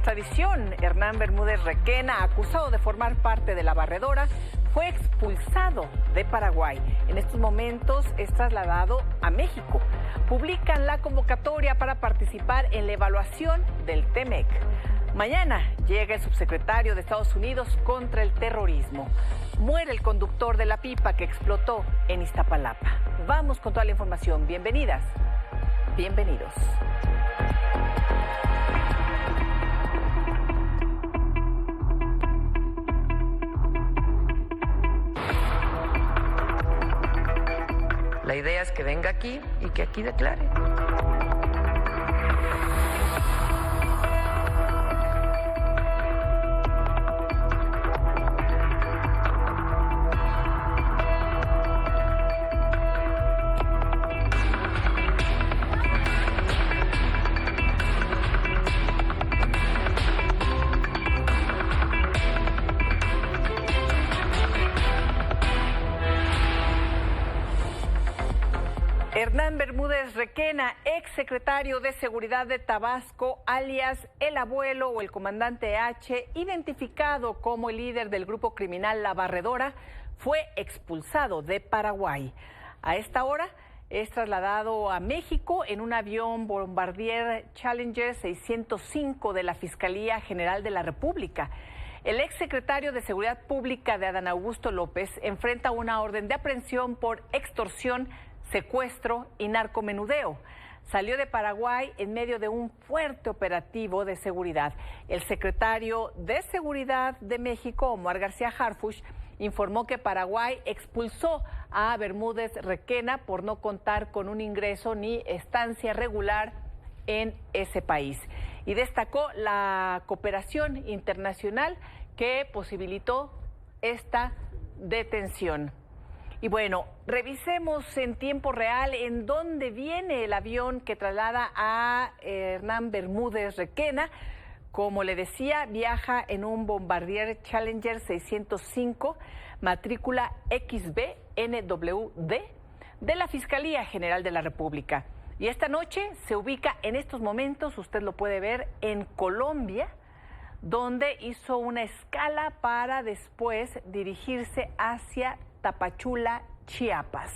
extradición. Hernán Bermúdez Requena, acusado de formar parte de la barredora, fue expulsado de Paraguay. En estos momentos es trasladado a México. Publican la convocatoria para participar en la evaluación del TEMEC. Mañana llega el subsecretario de Estados Unidos contra el terrorismo. Muere el conductor de la pipa que explotó en Iztapalapa. Vamos con toda la información. Bienvenidas, bienvenidos. La idea es que venga aquí y que aquí declare. Hernán Bermúdez Requena, ex secretario de Seguridad de Tabasco, alias el abuelo o el comandante H, identificado como el líder del grupo criminal La Barredora, fue expulsado de Paraguay. A esta hora es trasladado a México en un avión Bombardier Challenger 605 de la Fiscalía General de la República. El ex secretario de Seguridad Pública de Adán Augusto López enfrenta una orden de aprehensión por extorsión, secuestro y narcomenudeo. Salió de Paraguay en medio de un fuerte operativo de seguridad. El secretario de Seguridad de México, Omar García Harfuch, informó que Paraguay expulsó a Bermúdez Requena por no contar con un ingreso ni estancia regular en ese país. Y destacó la cooperación internacional que posibilitó esta detención. Y bueno, revisemos en tiempo real en dónde viene el avión que traslada a Hernán Bermúdez Requena. Como le decía, viaja en un Bombardier Challenger 605, matrícula XBNWD, de la Fiscalía General de la República. Y esta noche se ubica en estos momentos, usted lo puede ver, en Colombia, donde hizo una escala para después dirigirse hacia Tapachula, Chiapas.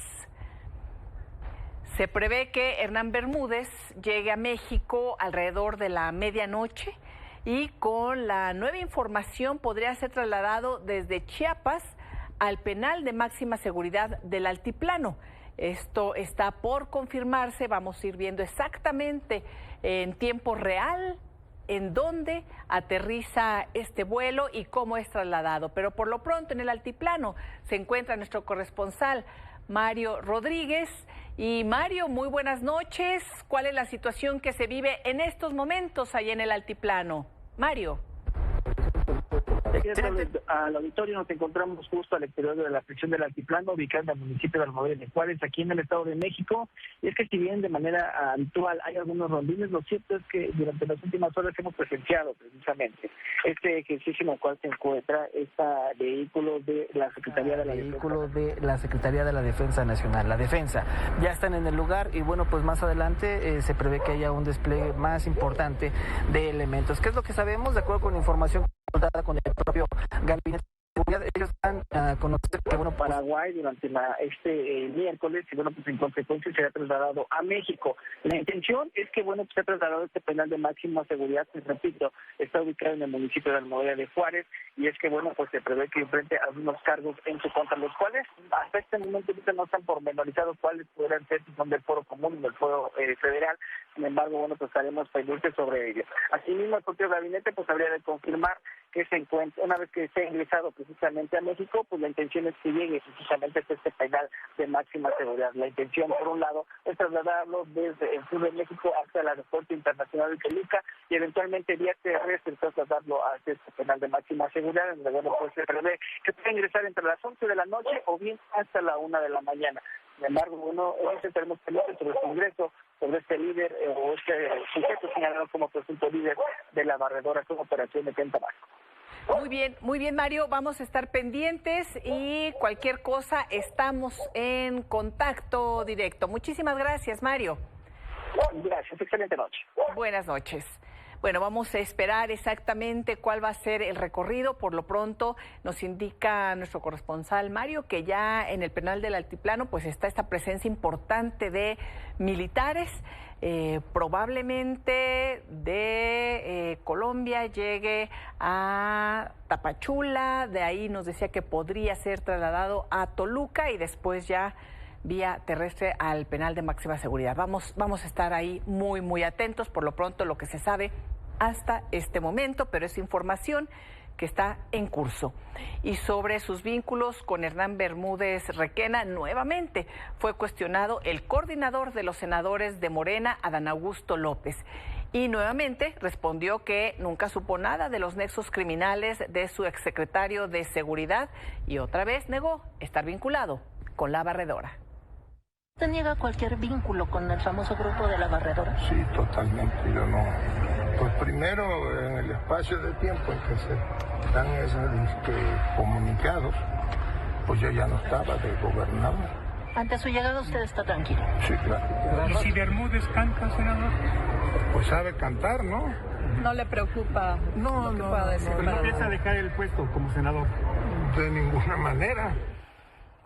Se prevé que Hernán Bermúdez llegue a México alrededor de la medianoche y con la nueva información podría ser trasladado desde Chiapas al penal de máxima seguridad del Altiplano. Esto está por confirmarse, vamos a ir viendo exactamente en tiempo real en dónde aterriza este vuelo y cómo es trasladado. Pero por lo pronto en el Altiplano se encuentra nuestro corresponsal Mario Rodríguez. Y Mario, muy buenas noches. ¿Cuál es la situación que se vive en estos momentos allá en el Altiplano? Mario. Al auditorio nos encontramos justo al exterior de la prisión del Altiplano, ubicada en el municipio de Almaguer de Juárez, aquí en el Estado de México. Y es que si bien de manera habitual hay algunos rondines, lo cierto es que durante las últimas horas hemos presenciado precisamente este ejercicio en el cual se encuentra este vehículo de la Secretaría de la Defensa Nacional. La Defensa ya están en el lugar y bueno, pues más adelante se prevé que haya un despliegue más importante de elementos. ¿Qué es lo que sabemos? De acuerdo con información contada con el propio gabinete de seguridad, ellos están a conocer que bueno, Paraguay durante este miércoles y bueno, pues en consecuencia será trasladado a México. La intención es que bueno, pues sea trasladado a este penal de máxima seguridad, que repito, está ubicado en el municipio de Almaguer de Juárez, y es que bueno, pues se prevé que enfrente algunos cargos en su contra, los cuales hasta este momento no están pormenorizados cuáles podrán ser, si son del foro común o del foro federal. Sin embargo, bueno, pues estaremos pendientes sobre ello. Asimismo, el propio gabinete pues habría de confirmar que se encuentra, una vez que esté ingresado precisamente a México, pues la intención es que llegue precisamente a este penal de máxima seguridad. La intención, por un lado, es trasladarlo desde el sur de México hasta el Aeropuerto Internacional de Toluca y eventualmente vía terrestre trasladarlo hacia este penal de máxima seguridad, donde bueno, pues se prevé que pueda ingresar entre las 11 de la noche o bien hasta la 1 de la mañana. Sin embargo, bueno, tenemos pendientes sobre su ingreso, sobre este líder o este sujeto señalado como presunto líder de la barredora con operaciones en Tabasco. Muy bien, Mario. Vamos a estar pendientes y cualquier cosa estamos en contacto directo. Muchísimas gracias, Mario. Gracias, excelente noche. Buenas noches. Bueno, vamos a esperar exactamente cuál va a ser el recorrido. Por lo pronto nos indica nuestro corresponsal Mario que ya en el penal del Altiplano pues está esta presencia importante de militares. Probablemente de Colombia llegue a Tapachula, de ahí nos decía que podría ser trasladado a Toluca y después ya vía terrestre al penal de máxima seguridad. Vamos a estar ahí muy atentos. Por lo pronto lo que se sabe hasta este momento, pero es información que está en curso. Y sobre sus vínculos con Hernán Bermúdez Requena, nuevamente fue cuestionado el coordinador de los senadores de Morena, Adán Augusto López. Y nuevamente respondió que nunca supo nada de los nexos criminales de su exsecretario de Seguridad y otra vez negó estar vinculado con la Barredora. ¿Usted niega cualquier vínculo con el famoso grupo de la Barredora? Sí, totalmente. Yo no. Pues primero, en el espacio de tiempo en que se dan esos comunicados, pues yo ya no estaba de gobernador. Ante su llegada usted está tranquilo. Sí, claro. ¿Y si Bermúdez canta, senador? Pues sabe cantar, ¿no? ¿No le preocupa lo que pueda decir? ¿Pero no piensa dejar el puesto como senador? De ninguna manera.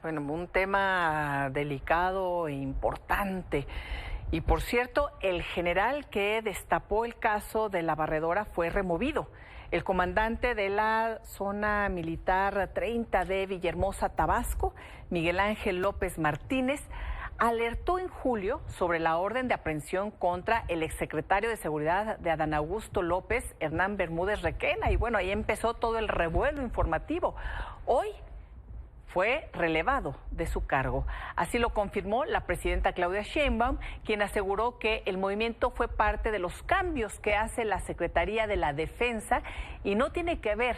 Bueno, un tema delicado e importante. Y por cierto, el general que destapó el caso de la Barredora fue removido. El comandante de la zona militar 30 de Villahermosa, Tabasco, Miguel Ángel López Martínez, alertó en julio sobre la orden de aprehensión contra el exsecretario de Seguridad de Adán Augusto López, Hernán Bermúdez Requena. Y bueno, ahí empezó todo el revuelo informativo. Hoy fue relevado de su cargo. Así lo confirmó la presidenta Claudia Sheinbaum, quien aseguró que el movimiento fue parte de los cambios que hace la Secretaría de la Defensa y no tiene que ver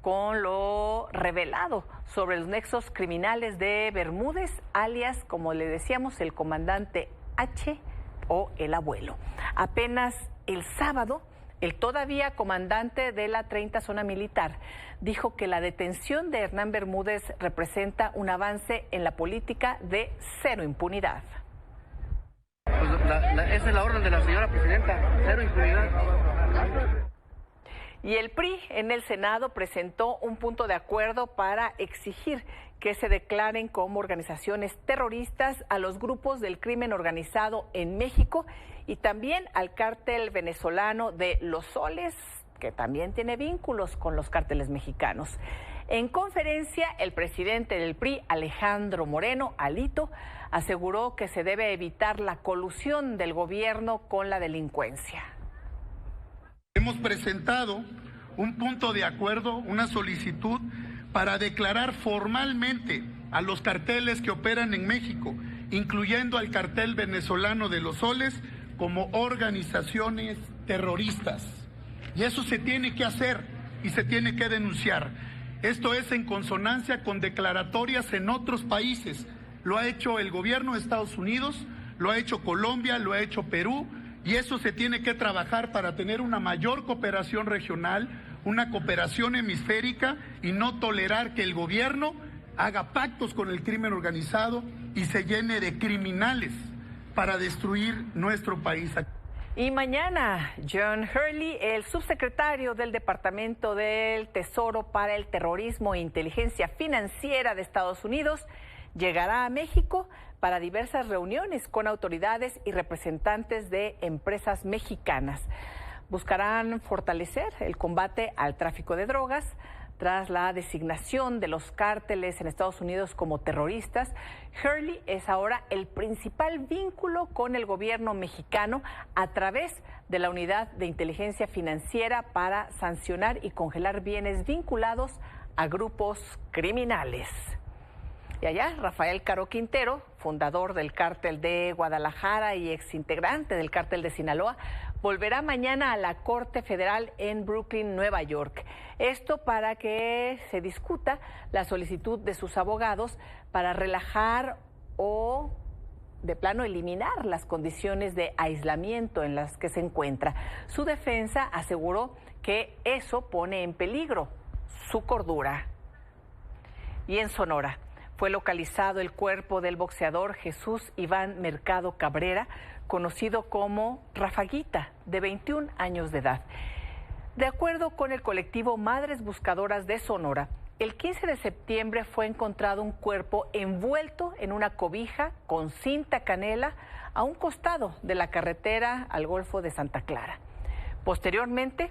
con lo revelado sobre los nexos criminales de Bermúdez, alias, como le decíamos, el comandante H o el abuelo. Apenas el sábado, el todavía comandante de la 30 zona militar dijo que la detención de Hernán Bermúdez representa un avance en la política de cero impunidad. Pues esa es la orden de la señora presidenta, cero impunidad. Y el PRI en el Senado presentó un punto de acuerdo para exigir que se declaren como organizaciones terroristas a los grupos del crimen organizado en México y también al cártel venezolano de Los Soles, que también tiene vínculos con los cárteles mexicanos. En conferencia, el presidente del PRI, Alejandro Moreno, Alito, aseguró que se debe evitar la colusión del gobierno con la delincuencia. Hemos presentado un punto de acuerdo, una solicitud para declarar formalmente a los carteles que operan en México, incluyendo al cartel venezolano de Los Soles, como organizaciones terroristas. Y eso se tiene que hacer y se tiene que denunciar. Esto es en consonancia con declaratorias en otros países. Lo ha hecho el gobierno de Estados Unidos, lo ha hecho Colombia, lo ha hecho Perú, y eso se tiene que trabajar para tener una mayor cooperación regional, una cooperación hemisférica y no tolerar que el gobierno haga pactos con el crimen organizado y se llene de criminales para destruir nuestro país. Y mañana, John Hurley, el subsecretario del Departamento del Tesoro para el Terrorismo e Inteligencia Financiera de Estados Unidos, llegará a México para diversas reuniones con autoridades y representantes de empresas mexicanas. Buscarán fortalecer el combate al tráfico de drogas. Tras la designación de los cárteles en Estados Unidos como terroristas, Hurley es ahora el principal vínculo con el gobierno mexicano a través de la Unidad de Inteligencia Financiera para sancionar y congelar bienes vinculados a grupos criminales. Y allá, Rafael Caro Quintero, fundador del Cártel de Guadalajara y exintegrante del Cártel de Sinaloa, volverá mañana a la Corte Federal en Brooklyn, Nueva York. Esto para que se discuta la solicitud de sus abogados para relajar o de plano eliminar las condiciones de aislamiento en las que se encuentra. Su defensa aseguró que eso pone en peligro su cordura. Y en Sonora fue localizado el cuerpo del boxeador Jesús Iván Mercado Cabrera, conocido como Rafaguita, de 21 años de edad. De acuerdo con el colectivo Madres Buscadoras de Sonora, el 15 de septiembre fue encontrado un cuerpo envuelto en una cobija con cinta canela a un costado de la carretera al Golfo de Santa Clara. Posteriormente,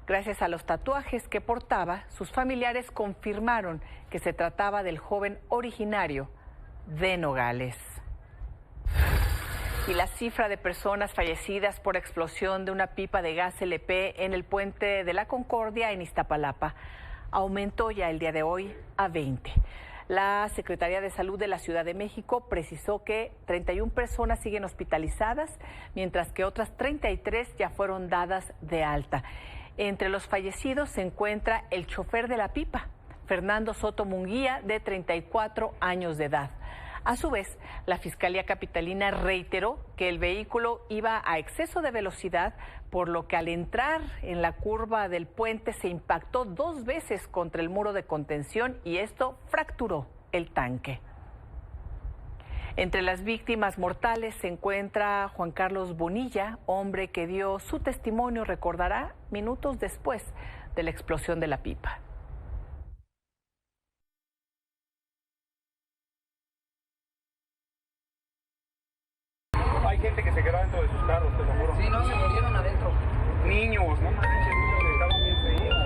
gracias a los tatuajes que portaba, sus familiares confirmaron que se trataba del joven originario de Nogales. Y la cifra de personas fallecidas por explosión de una pipa de gas LP en el puente de la Concordia en Iztapalapa aumentó ya el día de hoy a 20. La Secretaría de Salud de la Ciudad de México precisó que 31 personas siguen hospitalizadas, mientras que otras 33 ya fueron dadas de alta. Entre los fallecidos se encuentra el chofer de la pipa, Fernando Soto Munguía, de 34 años de edad. A su vez, la Fiscalía Capitalina reiteró que el vehículo iba a exceso de velocidad, por lo que al entrar en la curva del puente se impactó 2 veces contra el muro de contención y esto fracturó el tanque. Entre las víctimas mortales se encuentra Juan Carlos Bonilla, hombre que dio su testimonio, recordará, minutos después de la explosión de la pipa. Hay gente que se quedó dentro de sus carros, te lo juro. Sí, no, se murieron adentro. Niños, no manches, niños estaban bien fríos.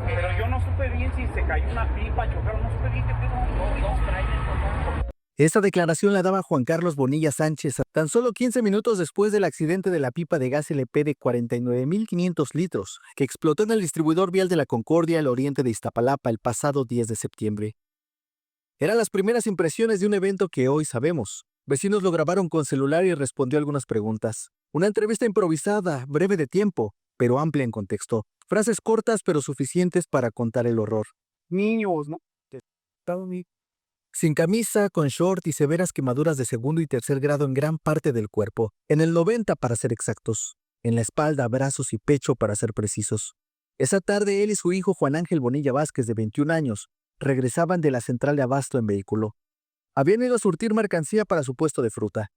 Pero yo no supe bien si se cayó una pipa, chocaron, no supe bien qué pedo. Dos trailers, ¿no? Esta declaración la daba Juan Carlos Bonilla Sánchez tan solo 15 minutos después del accidente de la pipa de gas LP de 49.500 litros que explotó en el distribuidor vial de la Concordia al oriente de Iztapalapa el pasado 10 de septiembre. Eran las primeras impresiones de un evento que hoy sabemos. Vecinos lo grabaron con celular y respondió algunas preguntas. Una entrevista improvisada, breve de tiempo, pero amplia en contexto. Frases cortas pero suficientes para contar el horror. Niños, ¿no? Sin camisa, con short y severas quemaduras de segundo y tercer grado en gran parte del cuerpo, en el 90 para ser exactos, en la espalda, brazos y pecho para ser precisos. Esa tarde él y su hijo Juan Ángel Bonilla Vázquez, de 21 años, regresaban de la central de abasto en vehículo. Habían ido a surtir mercancía para su puesto de fruta,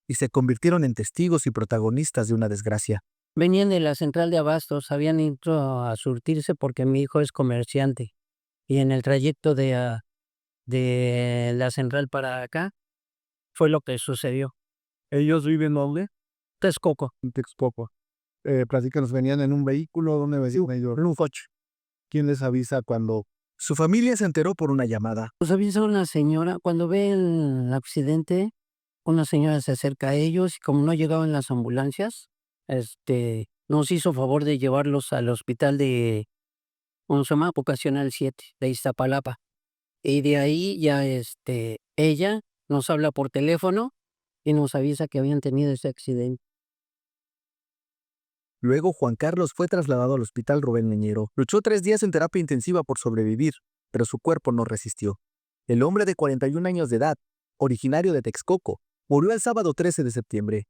y se convirtieron en testigos y protagonistas de una desgracia. Venían de la central de abastos, habían ido a surtirse porque mi hijo es comerciante, y en el trayecto de la central para acá, fue lo que sucedió. ¿Ellos viven dónde? Texcoco. En Texcoco. Platícanos, ¿venían en un vehículo? ¿Dónde venían ellos? En un coche. ¿Quién les avisa cuando...? Su familia se enteró por una llamada. Nos avisa una señora, cuando ve el accidente, una señora se acerca a ellos y como no llegaban las ambulancias, nos hizo favor de llevarlos al hospital de, ¿cómo se llama? Vocacional 7, de Iztapalapa. Y de ahí ya ella nos habla por teléfono y nos avisa que habían tenido ese accidente. Luego Juan Carlos fue trasladado al hospital Rubén Leñero. Luchó 3 días en terapia intensiva por sobrevivir, pero su cuerpo no resistió. El hombre de 41 años de edad, originario de Texcoco, murió el sábado 13 de septiembre,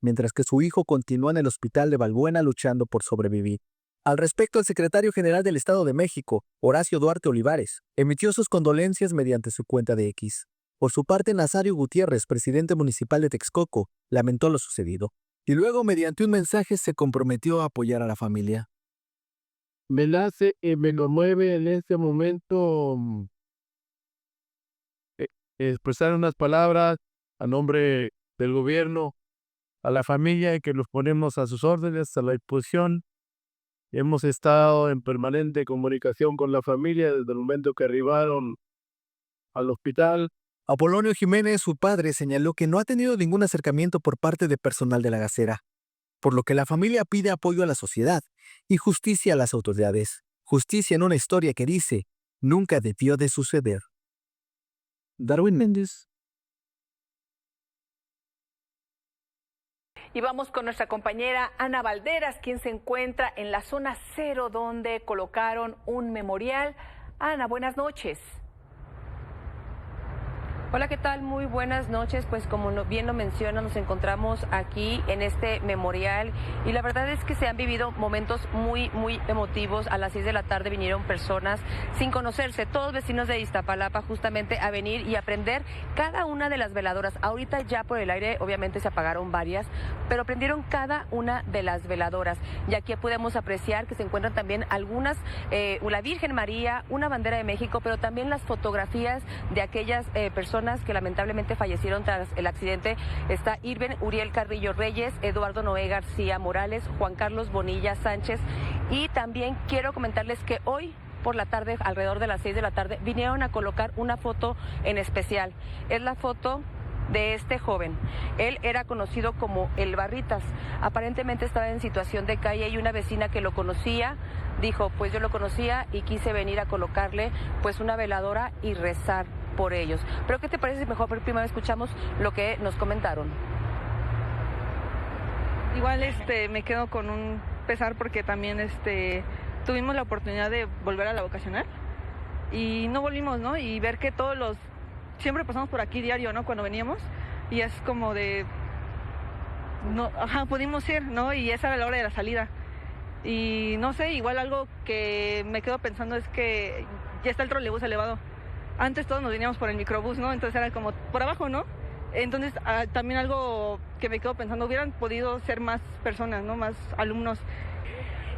mientras que su hijo continuó en el hospital de Balbuena luchando por sobrevivir. Al respecto, el secretario general del Estado de México, Horacio Duarte Olivares, emitió sus condolencias mediante su cuenta de X. Por su parte, Nazario Gutiérrez, presidente municipal de Texcoco, lamentó lo sucedido. Y luego, mediante un mensaje, se comprometió a apoyar a la familia. Me nace y me conmueve en este momento expresar unas palabras a nombre del gobierno, a la familia, que los ponemos a sus órdenes, a la disposición. Hemos estado en permanente comunicación con la familia desde el momento que arribaron al hospital. Apolonio Jiménez, su padre, señaló que no ha tenido ningún acercamiento por parte de personal de la gasera, por lo que la familia pide apoyo a la sociedad y justicia a las autoridades. Justicia en una historia que dice, nunca debió de suceder. Darwin Méndez. Y vamos con nuestra compañera Ana Valderas, quien se encuentra en la zona 0, donde colocaron un memorial. Ana, buenas noches. Hola, ¿qué tal? Muy buenas noches. Pues como bien lo menciona, nos encontramos aquí en este memorial y la verdad es que se han vivido momentos muy emotivos. A las 6 de la tarde vinieron personas sin conocerse, todos vecinos de Iztapalapa, justamente a venir y aprender cada una de las veladoras. Ahorita ya por el aire obviamente se apagaron varias, pero prendieron cada una de las veladoras. Y aquí podemos apreciar que se encuentran también algunas, la Virgen María, una bandera de México, pero también las fotografías de aquellas personas que lamentablemente fallecieron tras el accidente. Está Irben Uriel Carrillo Reyes, Eduardo Noé García Morales, Juan Carlos Bonilla Sánchez. Y también quiero comentarles que hoy por la tarde, alrededor de las 6 de la tarde, vinieron a colocar una foto en especial. Es la foto de este joven. Él era conocido como El Barritas. Aparentemente estaba en situación de calle y una vecina que lo conocía dijo, pues yo lo conocía y quise venir a colocarle pues una veladora y rezar por ellos. Pero ¿qué te parece si mejor primero escuchamos lo que nos comentaron? Igual me quedo con un pesar porque también tuvimos la oportunidad de volver a la vocacional y no volvimos, ¿no? Y ver que siempre pasamos por aquí diario, ¿no? Cuando veníamos y es como de no, pudimos ir, ¿no? Y esa era la hora de la salida. Y no sé, igual algo que me quedo pensando es que ya está el trolebús elevado. Antes todos nos veníamos por el microbús, ¿no? Entonces era como por abajo, ¿no? Entonces también algo que me quedo pensando, hubieran podido ser más personas, ¿no? Más alumnos.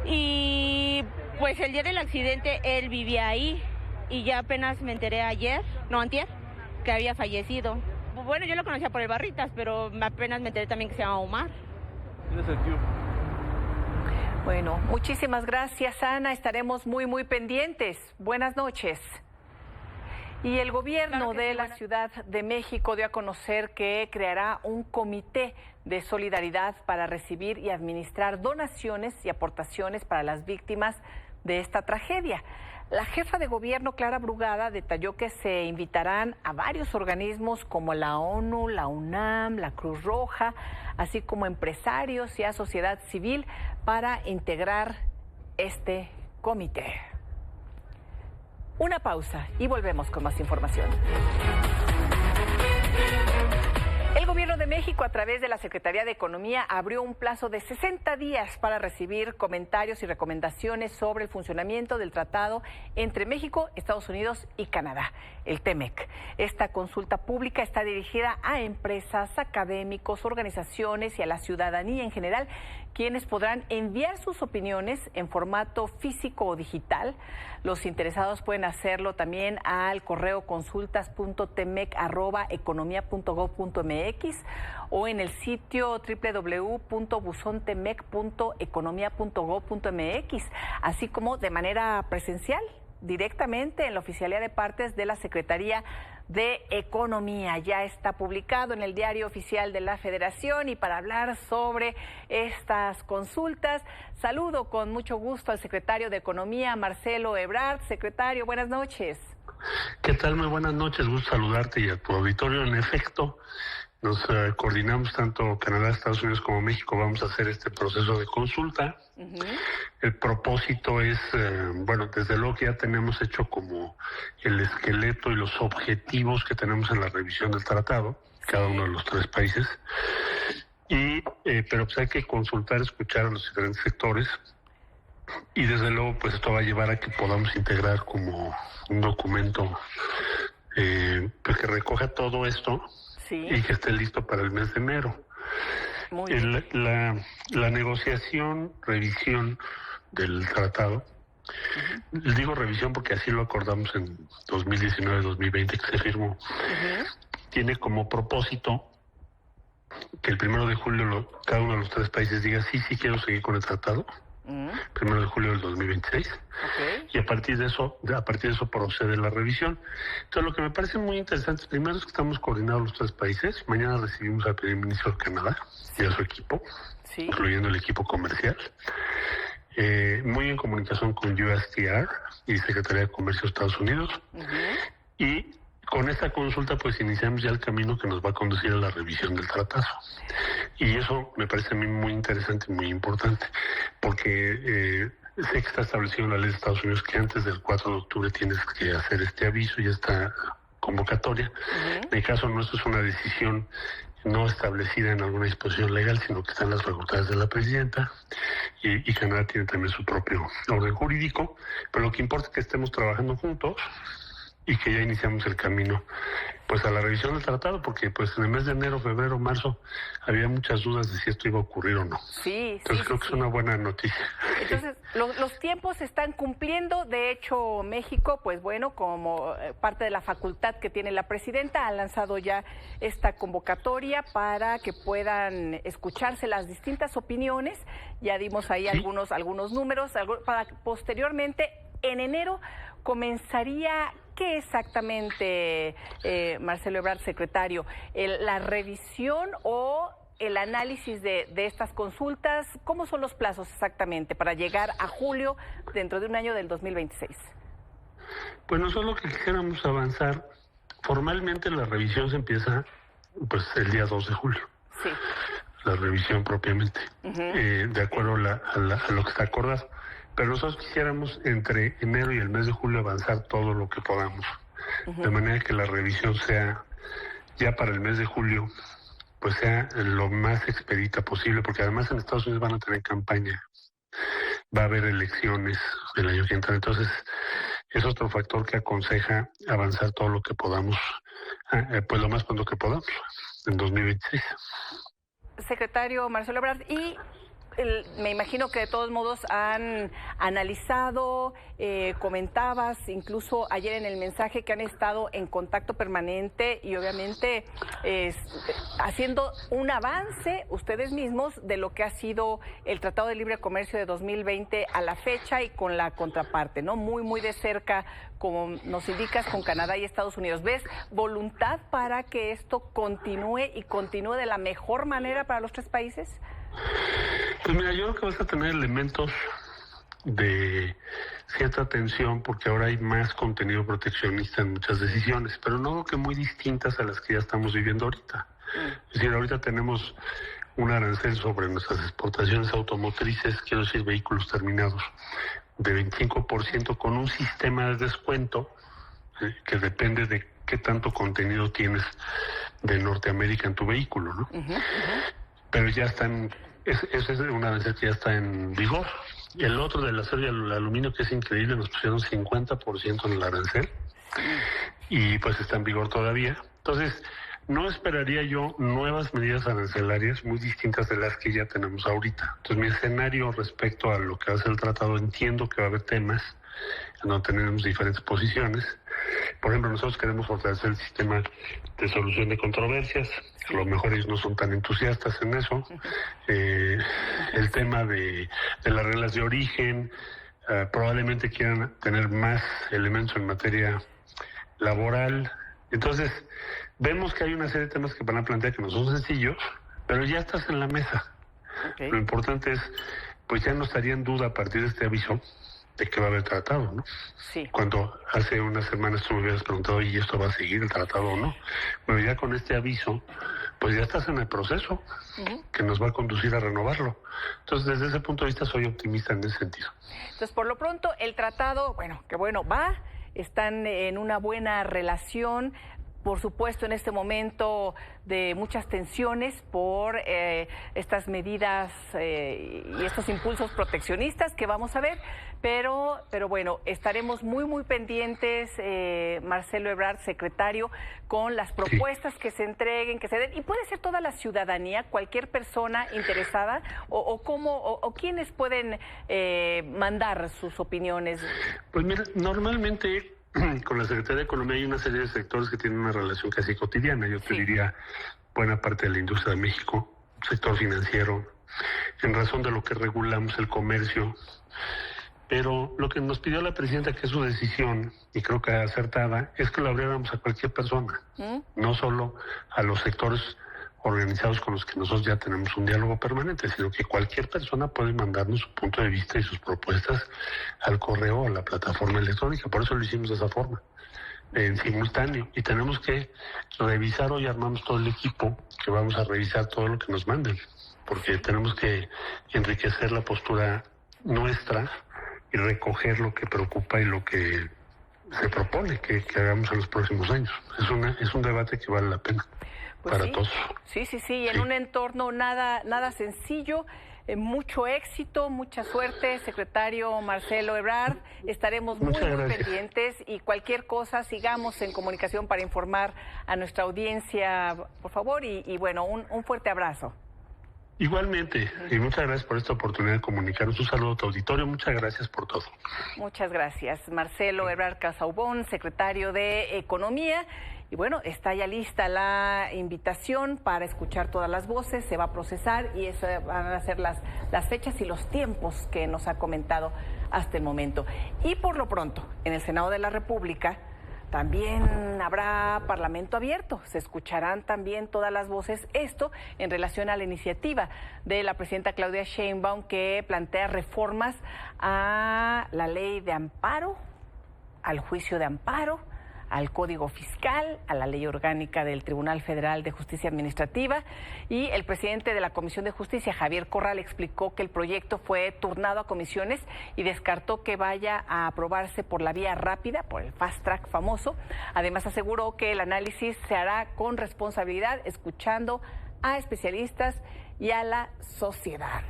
Y pues el día del accidente él vivía ahí y ya apenas me enteré antier, que había fallecido. Bueno, yo lo conocía por el Barritas, pero apenas me enteré también que se llama Omar. Bueno, muchísimas gracias, Ana. Estaremos muy pendientes. Buenas noches. Y el gobierno de la Ciudad de México dio a conocer que creará un comité de solidaridad para recibir y administrar donaciones y aportaciones para las víctimas de esta tragedia. La jefa de gobierno, Clara Brugada, detalló que se invitarán a varios organismos como la ONU, la UNAM, la Cruz Roja, así como empresarios y a sociedad civil para integrar este comité. Una pausa y volvemos con más información. El Gobierno de México, a través de la Secretaría de Economía, abrió un plazo de 60 días para recibir comentarios y recomendaciones sobre el funcionamiento del tratado entre México, Estados Unidos y Canadá, el TEMEC. Esta consulta pública está dirigida a empresas, académicos, organizaciones y a la ciudadanía en general, quienes podrán enviar sus opiniones en formato físico o digital. Los interesados pueden hacerlo también al correo consultas.temec@economia.gov.mx o en el sitio www.buzontemec.economia.gov.mx, así como de manera presencial, directamente en la Oficialía de Partes de la Secretaría de Economía. Ya está publicado en el Diario Oficial de la Federación. Y para hablar sobre estas consultas, saludo con mucho gusto al secretario de Economía, Marcelo Ebrard. Secretario, buenas noches. ¿Qué tal? Muy buenas noches, gusto saludarte y a tu auditorio. En efecto, nos coordinamos tanto Canadá, Estados Unidos como México, vamos a hacer este proceso de consulta. El propósito es, desde luego que ya tenemos hecho como el esqueleto y los objetivos que tenemos en la revisión del tratado, cada uno de los tres países, pero pues hay que consultar, escuchar a los diferentes sectores. Y desde luego, pues esto va a llevar a que podamos integrar como un documento pues que recoja todo esto y que esté listo para el mes de enero. La negociación, revisión del tratado, digo revisión porque así lo acordamos en 2019-2020 que se firmó, tiene como propósito que el 1 de julio cada uno de los tres países diga sí quiero seguir con el tratado. 1 de julio del 2026. Y a partir de eso procede la revisión. Entonces, lo que me parece muy interesante, primero es que estamos coordinados los tres países. Mañana recibimos al primer ministro de Canadá y a su equipo, incluyendo el equipo comercial. Muy en comunicación con USTR y Secretaría de Comercio de Estados Unidos. Y con esta consulta pues iniciamos ya el camino que nos va a conducir a la revisión del tratado. Y eso me parece a mí muy interesante y muy importante, porque sé que está establecido en la ley de Estados Unidos que antes del 4 de octubre tienes que hacer este aviso, ya está convocatoria. En el caso nuestro es una decisión no establecida en alguna disposición legal, sino que están las facultades de la presidenta, y Canadá tiene también su propio orden jurídico, pero lo que importa es que estemos trabajando juntos y que ya iniciamos el camino pues a la revisión del tratado, porque pues en el mes de enero, febrero, marzo había muchas dudas de si esto iba a ocurrir o no. Sí, entonces creo que es una buena noticia. Entonces, los tiempos se están cumpliendo. De hecho, México, pues bueno, como parte de la facultad que tiene la presidenta, ha lanzado ya esta convocatoria para que puedan escucharse las distintas opiniones. Ya dimos ahí algunos números, para posteriormente, en enero, comenzaría. ¿Qué exactamente, Marcelo Ebrard, secretario? ¿La revisión o el análisis de estas consultas? ¿Cómo son los plazos exactamente para llegar a julio dentro de un año del 2026? Pues nosotros lo que quisiéramos avanzar, formalmente la revisión se empieza pues el día 2 de julio. Sí. La revisión propiamente, de acuerdo a lo que está acordado. Pero nosotros quisiéramos entre enero y el mes de julio avanzar todo lo que podamos, de manera que la revisión sea ya para el mes de julio, pues sea lo más expedita posible, porque además en Estados Unidos van a tener campaña, va a haber elecciones el año que entra, entonces es otro factor que aconseja avanzar todo lo que podamos, pues lo más pronto que podamos, en 2026. Secretario Marcelo Ebrard, y me imagino que de todos modos han analizado, comentabas incluso ayer en el mensaje que han estado en contacto permanente y obviamente haciendo un avance ustedes mismos de lo que ha sido el Tratado de Libre Comercio de 2020 a la fecha y con la contraparte, ¿no? Muy, muy de cerca, como nos indicas, con Canadá y Estados Unidos. ¿Ves voluntad para que esto continúe y continúe de la mejor manera para los tres países? Pues mira, yo creo que vas a tener elementos de cierta tensión porque ahora hay más contenido proteccionista en muchas decisiones, pero no creo que muy distintas a las que ya estamos viviendo ahorita. Es decir, ahorita tenemos un arancel sobre nuestras exportaciones automotrices, quiero decir vehículos terminados, de 25% con un sistema de descuento que depende de qué tanto contenido tienes de Norteamérica en tu vehículo, ¿no? Pero ya están, ese es un arancel que ya está en vigor. Y el otro del acero y el aluminio, que es increíble, nos pusieron 50% en el arancel y pues está en vigor todavía. Entonces, no esperaría yo nuevas medidas arancelarias muy distintas de las que ya tenemos ahorita. Entonces, mi escenario respecto a lo que va a ser el tratado, entiendo que va a haber temas en donde tenemos diferentes posiciones. Por ejemplo, nosotros queremos fortalecer el sistema de solución de controversias. A lo mejor ellos no son tan entusiastas en eso. El tema de las reglas de origen, probablemente quieran tener más elementos en materia laboral. Entonces, vemos que hay una serie de temas que van a plantear que no son sencillos, pero ya estás en la mesa. Lo importante es, pues ya no estaría en duda a partir de este aviso de que va a haber tratado, ¿no? Sí. Cuando hace unas semanas tú me habías preguntado, ¿y esto va a seguir el tratado o no? Bueno, ya con este aviso, pues ya estás en el proceso que nos va a conducir a renovarlo. Entonces, desde ese punto de vista, soy optimista en ese sentido. Entonces, por lo pronto, el tratado, va, están en una buena relación. Por supuesto, en este momento de muchas tensiones por estas medidas y estos impulsos proteccionistas que vamos a ver, pero bueno, estaremos muy pendientes, Marcelo Ebrard, secretario, con las propuestas que se entreguen, que se den, y puede ser toda la ciudadanía, cualquier persona interesada, o quiénes pueden mandar sus opiniones. Pues mira, normalmente con la Secretaría de Economía hay una serie de sectores que tienen una relación casi cotidiana. Yo te diría buena parte de la industria de México, sector financiero, en razón de lo que regulamos el comercio. Pero lo que nos pidió la presidenta, que es su decisión, y creo que acertada, es que lo abriéramos a cualquier persona, no solo a los sectores organizados con los que nosotros ya tenemos un diálogo permanente, sino que cualquier persona puede mandarnos su punto de vista y sus propuestas al correo o a la plataforma electrónica. Por eso lo hicimos de esa forma, en simultáneo. Y tenemos que revisar, hoy armamos todo el equipo que vamos a revisar todo lo que nos manden, porque tenemos que enriquecer la postura nuestra y recoger lo que preocupa y lo que se propone que hagamos en los próximos años. Es un debate que vale la pena para todos. Sí, en un entorno nada sencillo. Mucho éxito, mucha suerte, secretario Marcelo Ebrard. Estaremos muy pendientes y cualquier cosa sigamos en comunicación para informar a nuestra audiencia, por favor. Y bueno, un fuerte abrazo. Igualmente, y muchas gracias por esta oportunidad de comunicarnos. Un saludo a tu auditorio, muchas gracias por todo. Muchas gracias. Marcelo Ebrard Casaubon, secretario de Economía. Y bueno, está ya lista la invitación para escuchar todas las voces, se va a procesar y eso van a ser las fechas y los tiempos que nos ha comentado hasta el momento. Y por lo pronto, en el Senado de la República también habrá Parlamento abierto, se escucharán también todas las voces, esto en relación a la iniciativa de la presidenta Claudia Sheinbaum que plantea reformas a la ley de amparo, al juicio de amparo, al Código Fiscal, a la Ley Orgánica del Tribunal Federal de Justicia Administrativa, y el presidente de la Comisión de Justicia, Javier Corral, explicó que el proyecto fue turnado a comisiones y descartó que vaya a aprobarse por la vía rápida, por el fast track famoso. Además, aseguró que el análisis se hará con responsabilidad, escuchando a especialistas y a la sociedad.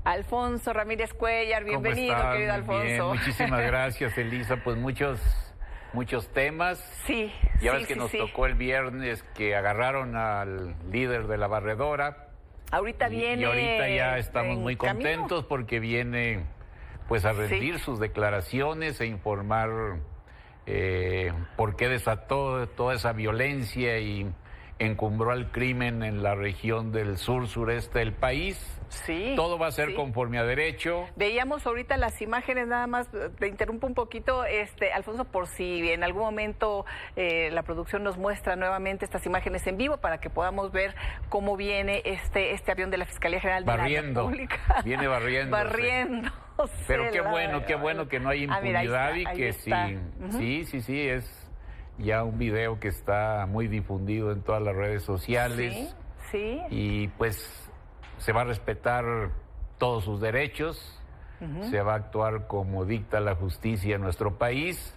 Alfonso Ramírez Cuellar, bienvenido, querido Alfonso. Bien, muchísimas gracias, Elisa. Pues muchos temas. Sí. Ya ves que nos tocó el viernes que agarraron al líder de la barredora. Ahorita viene. Y ahorita ya estamos muy contentos porque viene pues a rendir sus declaraciones e informar por qué desató toda esa violencia y encumbró al crimen en la región del sur-sureste del país. Sí. Todo va a ser conforme a derecho. Veíamos ahorita las imágenes, nada más te interrumpo un poquito, Alfonso, por si en algún momento la producción nos muestra nuevamente estas imágenes en vivo para que podamos ver cómo viene este avión de la Fiscalía General de la República. Viene barriendo. Pero qué bueno que no hay impunidad y que sí, es ya un video que está muy difundido en todas las redes sociales. Sí. Y pues se va a respetar todos sus derechos, se va a actuar como dicta la justicia en nuestro país,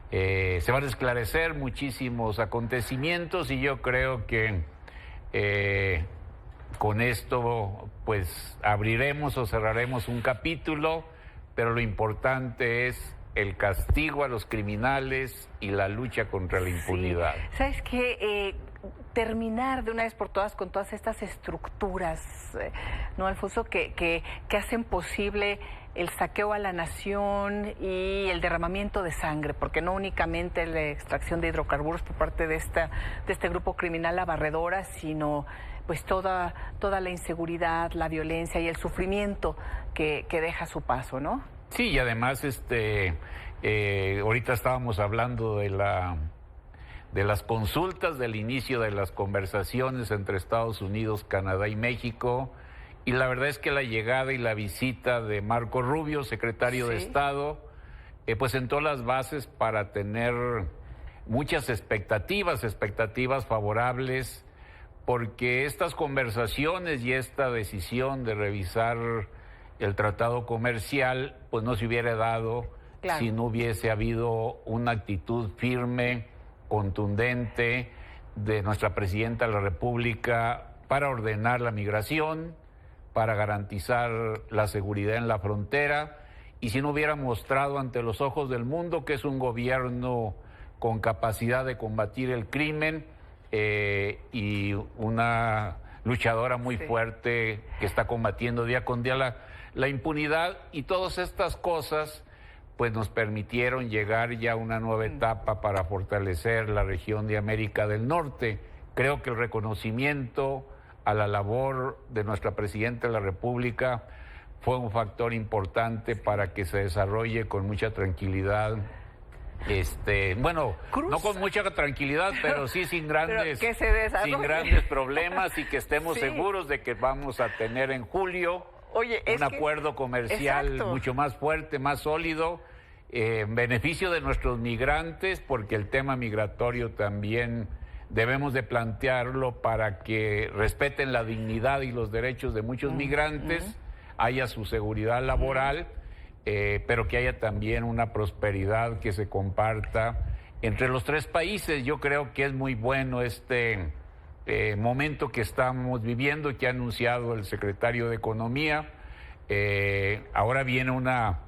se van a esclarecer muchísimos acontecimientos y yo creo que con esto pues abriremos o cerraremos un capítulo, pero lo importante es el castigo a los criminales y la lucha contra la impunidad. Sí. ¿Sabes qué? Terminar de una vez por todas con todas estas estructuras, ¿no, Alfonso? Que hacen posible el saqueo a la nación y el derramamiento de sangre, porque no únicamente la extracción de hidrocarburos por parte de este grupo criminal La Barredora, sino pues toda la inseguridad, la violencia y el sufrimiento que deja a su paso, ¿no? Sí, y además ahorita estábamos hablando de las consultas, del inicio de las conversaciones entre Estados Unidos, Canadá y México, y la verdad es que la llegada y la visita de Marco Rubio, secretario de Estado, pues sentó las bases para tener muchas expectativas favorables, porque estas conversaciones y esta decisión de revisar el tratado comercial, pues no se hubiera dado si no hubiese habido una actitud firme, contundente de nuestra presidenta de la República para ordenar la migración, para garantizar la seguridad en la frontera, y si no hubiera mostrado ante los ojos del mundo que es un gobierno con capacidad de combatir el crimen y una luchadora muy fuerte que está combatiendo día con día la impunidad, y todas estas cosas pues nos permitieron llegar ya a una nueva etapa para fortalecer la región de América del Norte. Creo que el reconocimiento a la labor de nuestra presidenta de la República fue un factor importante para que se desarrolle con mucha tranquilidad. No con mucha tranquilidad, pero sí sin grandes problemas, y que estemos seguros de que vamos a tener en julio un acuerdo comercial mucho más fuerte, más sólido, en beneficio de nuestros migrantes, porque el tema migratorio también debemos de plantearlo para que respeten la dignidad y los derechos de muchos migrantes, haya su seguridad laboral pero que haya también una prosperidad que se comparta entre los tres países. Yo creo que es muy bueno este momento que estamos viviendo y que ha anunciado el secretario de Economía. Ahora viene una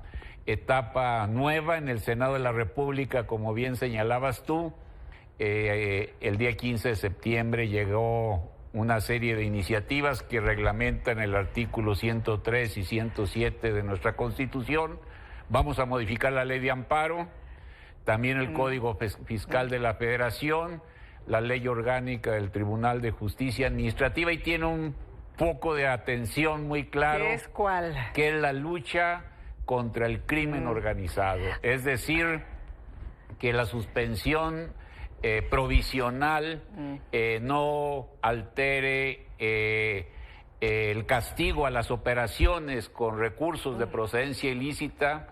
etapa nueva en el Senado de la República, como bien señalabas tú. El día 15 de septiembre llegó una serie de iniciativas que reglamentan el artículo 103 y 107 de nuestra Constitución. Vamos a modificar la ley de amparo, también el Código Fiscal de la Federación, la ley orgánica del Tribunal de Justicia Administrativa, y tiene un foco de atención muy claro. ¿Qué es cuál? Que es la lucha contra el crimen organizado. Es decir, que la suspensión provisional no altere el castigo a las operaciones con recursos de procedencia ilícita,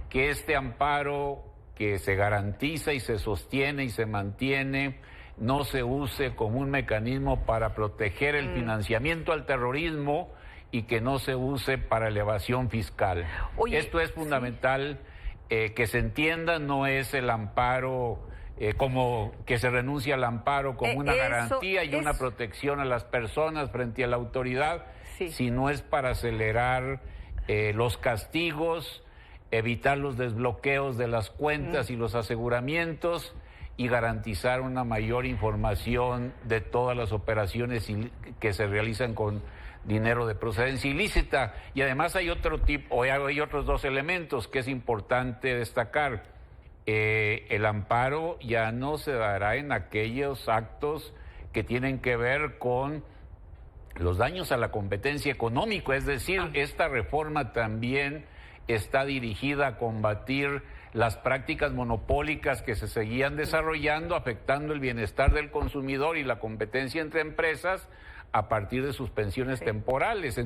que este amparo que se garantiza y se sostiene y se mantiene no se use como un mecanismo para proteger el financiamiento al terrorismo y que no se use para la evasión fiscal. Oye, esto es fundamental, que se entienda. No es el amparo como que se renuncia al amparo como una garantía y una protección a las personas frente a la autoridad, sino es para acelerar los castigos, evitar los desbloqueos de las cuentas y los aseguramientos, y garantizar una mayor información de todas las operaciones que se realizan con dinero de procedencia ilícita. Y además hay hay otros dos elementos que es importante destacar. El amparo ya no se dará en aquellos actos que tienen que ver con los daños a la competencia económica, es decir, esta reforma también está dirigida a combatir las prácticas monopólicas que se seguían desarrollando, afectando el bienestar del consumidor y la competencia entre empresas a partir de suspensiones temporales,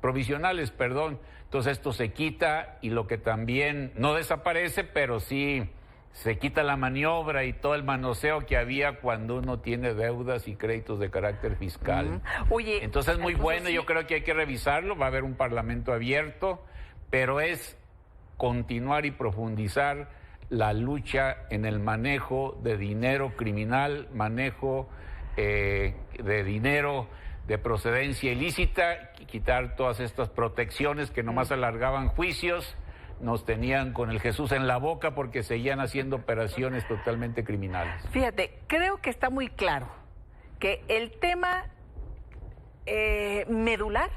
provisionales, perdón. Entonces esto se quita, y lo que también no desaparece, pero sí se quita la maniobra y todo el manoseo que había cuando uno tiene deudas y créditos de carácter fiscal. Oye, entonces es muy bueno, yo creo que hay que revisarlo, va a haber un parlamento abierto, pero es continuar y profundizar la lucha en el manejo de dinero criminal, manejo de dinero de procedencia ilícita, quitar todas estas protecciones que nomás alargaban juicios, nos tenían con el Jesús en la boca porque seguían haciendo operaciones totalmente criminales. Fíjate, creo que está muy claro que el tema medular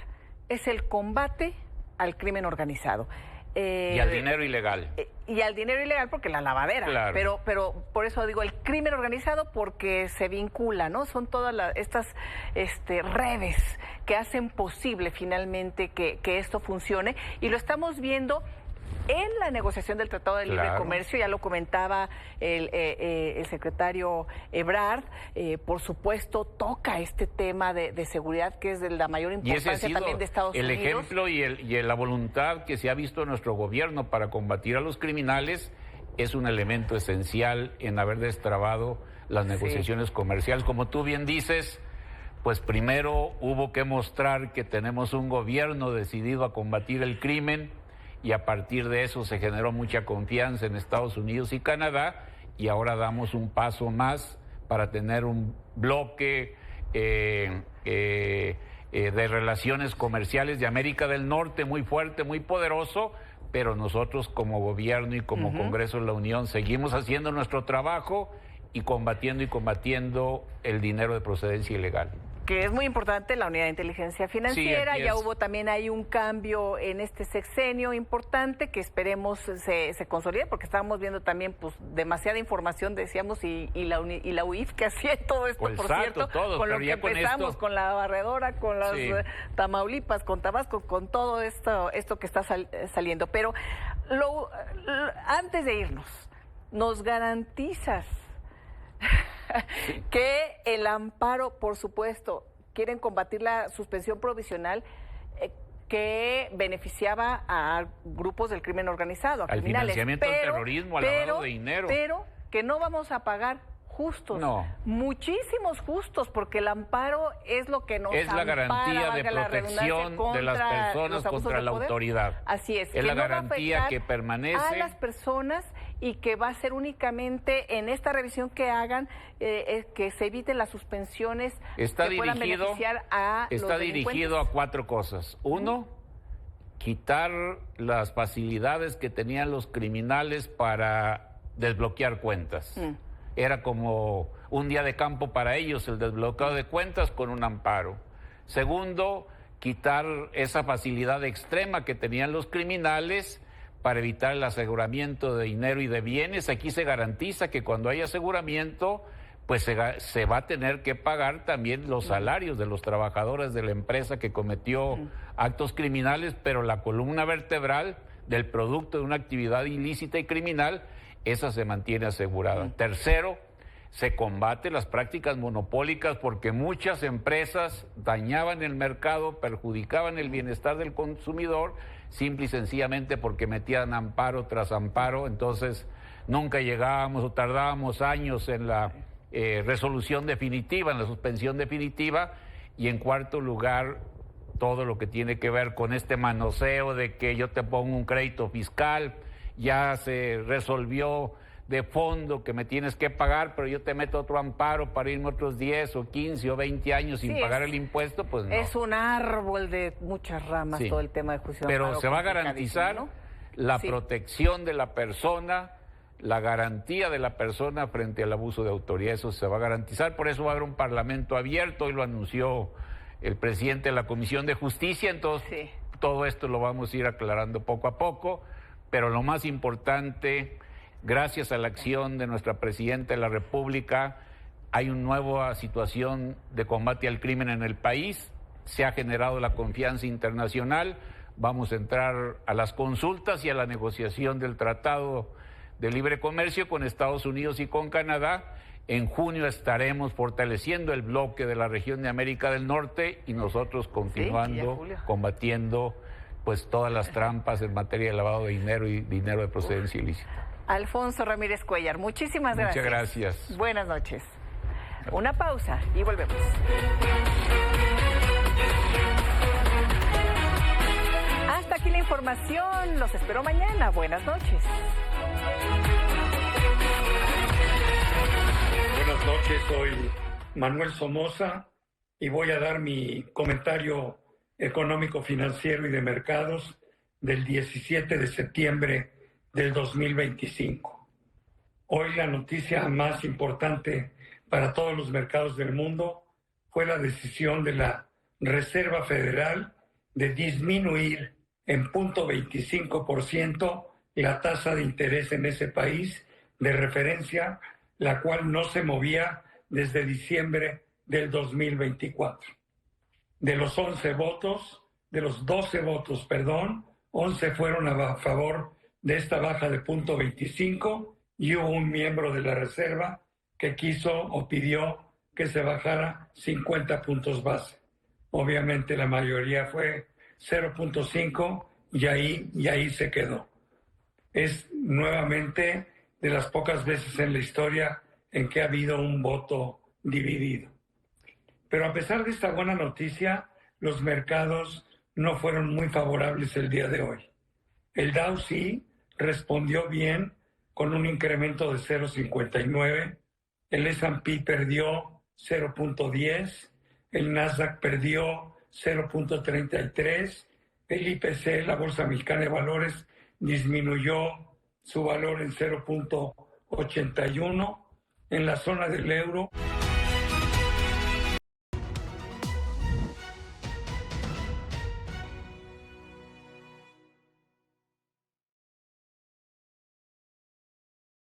es el combate al crimen organizado. Y al dinero ilegal. Y al dinero ilegal porque la lavadera. Claro. Pero por eso digo el crimen organizado, porque se vincula, ¿no? Son todas estas redes que hacen posible finalmente que esto funcione. Y lo estamos viendo en la negociación del Tratado de Libre Comercio, ya lo comentaba el secretario Ebrard, por supuesto toca este tema de seguridad, que es de la mayor importancia también de Estados Unidos. El ejemplo y la voluntad que se ha visto en nuestro gobierno para combatir a los criminales es un elemento esencial en haber destrabado las negociaciones comerciales. Como tú bien dices, pues primero hubo que mostrar que tenemos un gobierno decidido a combatir el crimen, y a partir de eso se generó mucha confianza en Estados Unidos y Canadá, y ahora damos un paso más para tener un bloque de relaciones comerciales de América del Norte muy fuerte, muy poderoso, pero nosotros como gobierno y como Congreso de la Unión seguimos haciendo nuestro trabajo y combatiendo el dinero de procedencia ilegal. Que es muy importante la unidad de inteligencia financiera. Ya hubo también hay un cambio en este sexenio importante que esperemos se consolide, porque estábamos viendo también pues demasiada información, decíamos, y la UIF que hacía todo esto, pues por cierto, todo, con lo que empezamos, con la barredora, con las Tamaulipas, con Tabasco, con todo esto que está saliendo. Pero antes de irnos, ¿nos garantizas que el amparo, por supuesto, quieren combatir la suspensión provisional que beneficiaba a grupos del crimen organizado, a criminales? Al financiamiento del terrorismo, al lavado de dinero. Pero que no vamos a pagar justos. No. Muchísimos justos, porque el amparo es lo que nos es la ampara, garantía de valga la protección de las personas contra la autoridad. Así es. Es la no va a garantía afectar que permanece a las personas y que va a ser únicamente en esta revisión que hagan que se eviten las suspensiones que puedan beneficiar a los Está delincuentes. dirigido a 4 cosas. 1, quitar las facilidades que tenían los criminales para desbloquear cuentas. Era como un día de campo para ellos el desbloqueo de cuentas con un amparo. 2, quitar esa facilidad extrema que tenían los criminales para evitar el aseguramiento de dinero y de bienes. Aquí se garantiza que cuando hay aseguramiento, pues se va a tener que pagar también los salarios de los trabajadores de la empresa que cometió actos criminales, pero la columna vertebral del producto de una actividad ilícita y criminal, esa se mantiene asegurada. 3, se combate las prácticas monopólicas, porque muchas empresas dañaban el mercado, perjudicaban el bienestar del consumidor, simple y sencillamente porque metían amparo tras amparo. Entonces nunca llegábamos o tardábamos años en la resolución definitiva, en la suspensión definitiva. Y en 4 lugar, todo lo que tiene que ver con este manoseo de que yo te pongo un crédito fiscal, ya se resolvió de fondo que me tienes que pagar, pero yo te meto otro amparo para irme otros 10 o 15 o 20 años sin pagar el impuesto, pues no. Es un árbol de muchas ramas todo el tema de juicio. Pero se va a garantizar la protección de la persona, la garantía de la persona frente al abuso de autoridad. Eso se va a garantizar, por eso va a haber un parlamento abierto, hoy lo anunció el presidente de la Comisión de Justicia. Entonces todo esto lo vamos a ir aclarando poco a poco, pero lo más importante, gracias a la acción de nuestra Presidenta de la República, hay una nueva situación de combate al crimen en el país, se ha generado la confianza internacional, vamos a entrar a las consultas y a la negociación del Tratado de Libre Comercio con Estados Unidos y con Canadá. En junio estaremos fortaleciendo el bloque de la región de América del Norte y nosotros continuando combatiendo pues todas las trampas en materia de lavado de dinero y dinero de procedencia ilícita. Alfonso Ramírez Cuellar, muchísimas gracias. Muchas gracias. Buenas noches. Una pausa y volvemos. Hasta aquí la información. Los espero mañana. Buenas noches. Buenas noches, soy Manuel Somoza y voy a dar mi comentario económico, financiero y de mercados del 17 de septiembre del 2025. Hoy la noticia más importante para todos los mercados del mundo fue la decisión de la Reserva Federal de disminuir en 0.25% la tasa de interés en ese país de referencia, la cual no se movía desde diciembre del 2024. De los 12 votos, 11 fueron a favor de esta baja de 0.25 y hubo un miembro de la Reserva que quiso o pidió que se bajara 50 puntos base. Obviamente la mayoría fue 0.5 y ahí se quedó. Es nuevamente de las pocas veces en la historia en que ha habido un voto dividido. Pero a pesar de esta buena noticia, los mercados no fueron muy favorables el día de hoy. El Dow sí respondió bien con un incremento de 0.59, el S&P perdió 0.10, el Nasdaq perdió 0.33, el IPC, la Bolsa Mexicana de Valores, disminuyó su valor en 0.81, en la zona del euro